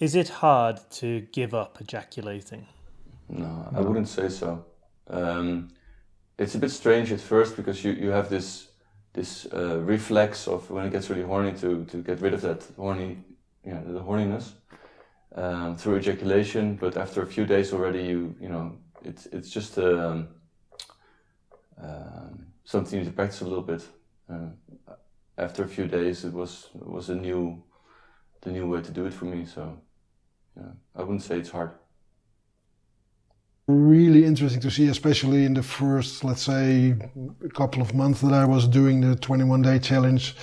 Is it hard to give up ejaculating? No, I wouldn't say so. It's a bit strange at first because you have this reflex of when it gets really horny to get rid of that the horniness through ejaculation. But after a few days already, it's just something you need to practice a little bit. After a few days, it was the new way to do it for me. So yeah, I wouldn't say it's hard. Really interesting to see, especially in the first, let's say, a couple of months that I was doing the 21-day challenge,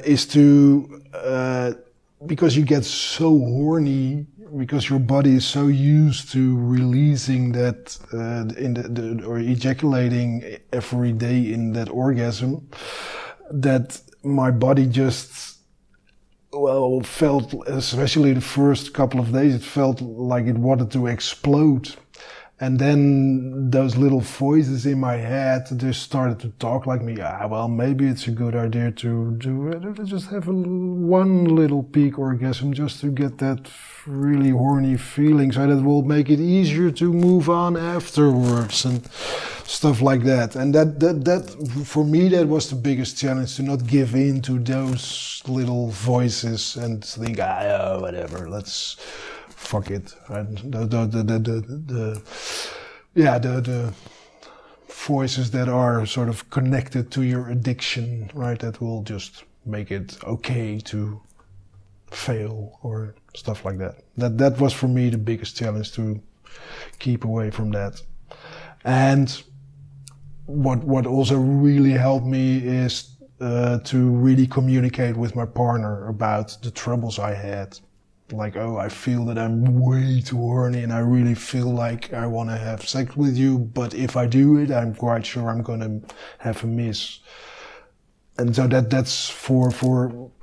is to, because you get so horny, because your body is so used to releasing that, or ejaculating every day in that orgasm, that my body just, felt, especially the first couple of days, it felt like it wanted to explode. And then those little voices in my head just started to talk like me. Maybe it's a good idea to just have one little peak orgasm just to get that really horny feeling, so that will make it easier to move on afterwards and stuff like that. And that for me, that was the biggest challenge, to not give in to those little voices and think, whatever, let's fuck it. And the voices that are sort of connected to your addiction, right? That will just make it okay to fail or stuff like that. That was for me the biggest challenge, to keep away from that. And what also really helped me is to really communicate with my partner about the troubles I had. Like, I feel that I'm way too horny and I really feel like I want to have sex with you, but if I do it, I'm quite sure I'm going to have a miss. And so that's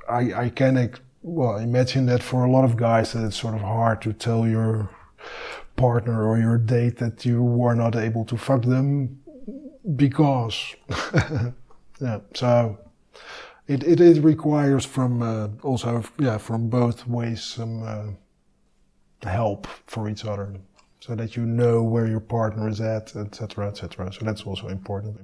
I can imagine that for a lot of guys that it's sort of hard to tell your partner or your date that you were not able to fuck them because, so it requires from from both ways some help for each other, so that you know where your partner is at, etc., etc. So that's also important.